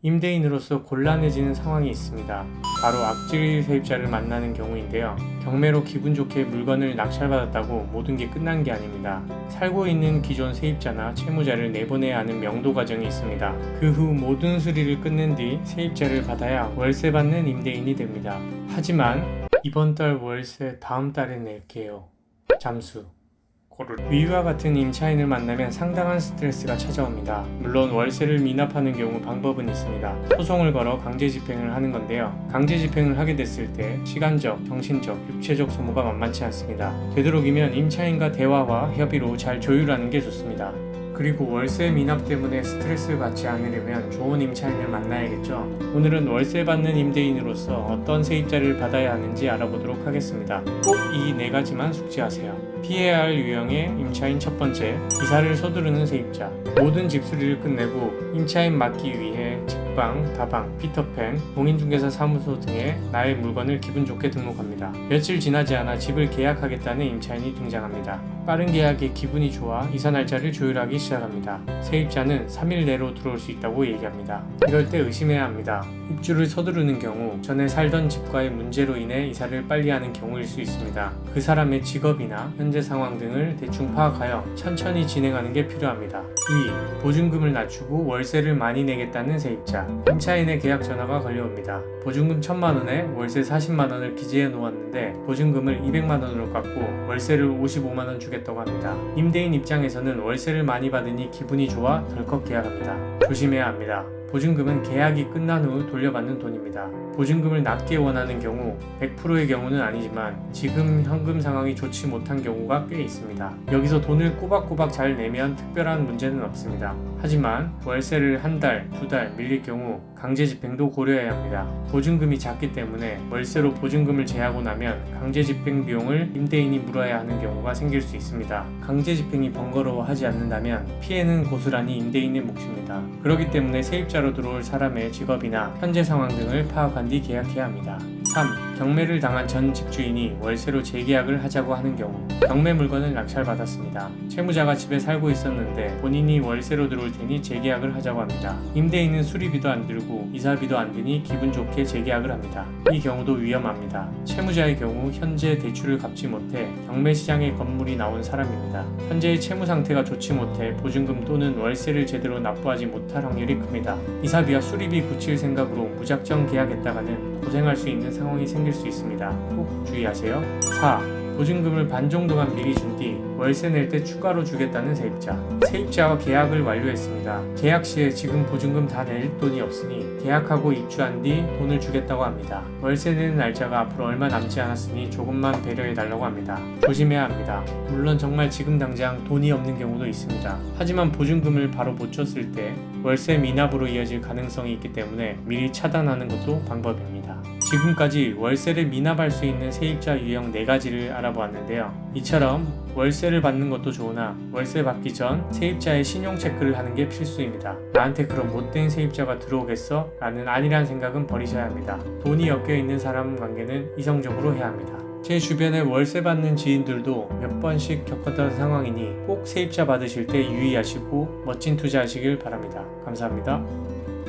임대인으로서 곤란해지는 상황이 있습니다. 바로 악질 세입자를 만나는 경우인데요. 경매로 기분 좋게 물건을 낙찰받았다고 모든 게 끝난 게 아닙니다. 살고 있는 기존 세입자나 채무자를 내보내야 하는 명도 과정이 있습니다. 그 후 모든 수리를 끝낸 뒤 세입자를 받아야 월세 받는 임대인이 됩니다. 하지만 이번 달 월세 다음 달에 낼게요. 잠수. 위와 같은 임차인을 만나면 상당한 스트레스가 찾아옵니다. 물론 월세를 미납하는 경우 방법은 있습니다. 소송을 걸어 강제 집행을 하는 건데요. 강제 집행을 하게 됐을 때 시간적, 정신적, 육체적 소모가 만만치 않습니다. 되도록이면 임차인과 대화와 협의로 잘 조율하는 게 좋습니다. 그리고 월세 미납 때문에 스트레스를 받지 않으려면 좋은 임차인을 만나야겠죠. 오늘은 월세 받는 임대인으로서 어떤 세입자를 받아야 하는지 알아보도록 하겠습니다. 꼭 이 4가지만 숙지하세요. 피해야 할 유형의 임차인 첫 번째, 이사를 서두르는 세입자. 모든 집수리를 끝내고 임차인 맡기 위해 직방, 다방, 피터팬, 공인중개사 사무소 등에 나의 물건을 기분 좋게 등록합니다. 며칠 지나지 않아 집을 계약하겠다는 임차인이 등장합니다. 빠른 계약에 기분이 좋아 이사 날짜를 조율하기 시작합니다. 세입자는 3일 내로 들어올 수 있다고 얘기합니다. 이럴 때 의심해야 합니다. 입주를 서두르는 경우 전에 살던 집과의 문제로 인해 이사를 빨리 하는 경우일 수 있습니다. 그 사람의 직업이나 현재 상황 등을 대충 파악하여 천천히 진행하는 게 필요합니다. 2. 보증금을 낮추고 월세를 많이 내겠다는 세입자. 임차인의 계약 전화가 걸려옵니다. 보증금 1,000만원에 월세 40만원을 기재해 놓았는데 보증금을 200만원으로 깎고 월세를 55만원 주겠다고 합니다. 임대인 입장에서는 월세를 많이 받으니 기분이 좋아 덜컥 계약합니다. 조심해야 합니다. 보증금은 계약이 끝난 후 돌려받는 돈입니다. 보증금을 낮게 원하는 경우 100%의 경우는 아니지만 지금 현금 상황이 좋지 못한 경우가 꽤 있습니다. 여기서 돈을 꼬박꼬박 잘 내면 특별한 문제는 없습니다. 하지만 월세를 한 달, 2달 밀릴 경우 강제 집행도 고려해야 합니다. 보증금이 작기 때문에 월세로 보증금을 제하고 나면 강제 집행 비용을 임대인이 물어야 하는 경우가 생길 수 있습니다. 강제 집행이 번거로워하지 않는다면 피해는 고스란히 임대인의 몫입니다. 그렇기 때문에 세입자로 들어올 사람의 직업이나 현재 상황 등을 파악한 뒤 계약해야 합니다. 3. 경매를 당한 전 집주인이 월세로 재계약을 하자고 하는 경우. 경매 물건을 낙찰받았습니다. 채무자가 집에 살고 있었는데 본인이 월세로 들어올 테니 재계약을 하자고 합니다. 임대인은 수리비도 안 들고 이사비도 안 드니 기분 좋게 재계약을 합니다. 이 경우도 위험합니다. 채무자의 경우 현재 대출을 갚지 못해 경매 시장에 건물이 나온 사람입니다. 현재의 채무 상태가 좋지 못해 보증금 또는 월세를 제대로 납부하지 못할 확률이 큽니다. 이사비와 수리비 붙일 생각으로 무작정 계약했다가는 고생할 수 있는 상황이 생길 수 있습니다. 꼭 주의하세요. 4. 보증금을 반 정도만 미리 준 뒤 월세 낼 때 추가로 주겠다는 세입자. 세입자와 계약을 완료했습니다. 계약 시에 지금 보증금 다 낼 돈이 없으니 계약하고 입주한 뒤 돈을 주겠다고 합니다. 월세 내는 날짜가 앞으로 얼마 남지 않았으니 조금만 배려해달라고 합니다. 조심해야 합니다. 물론 정말 지금 당장 돈이 없는 경우도 있습니다. 하지만 보증금을 바로 못 줬을 때 월세 미납으로 이어질 가능성이 있기 때문에 미리 차단하는 것도 방법입니다. 지금까지 월세를 미납할 수 있는 세입자 유형 4가지를 알아보았는데요. 이처럼 월세를 받는 것도 좋으나 월세 받기 전 세입자의 신용 체크를 하는 게 필수입니다. 나한테 그런 못된 세입자가 들어오겠어? 라는 안일한 생각은 버리셔야 합니다. 돈이 엮여있는 사람 관계는 이성적으로 해야 합니다. 제 주변에 월세 받는 지인들도 몇 번씩 겪었던 상황이니 꼭 세입자 받으실 때 유의하시고 멋진 투자하시길 바랍니다. 감사합니다.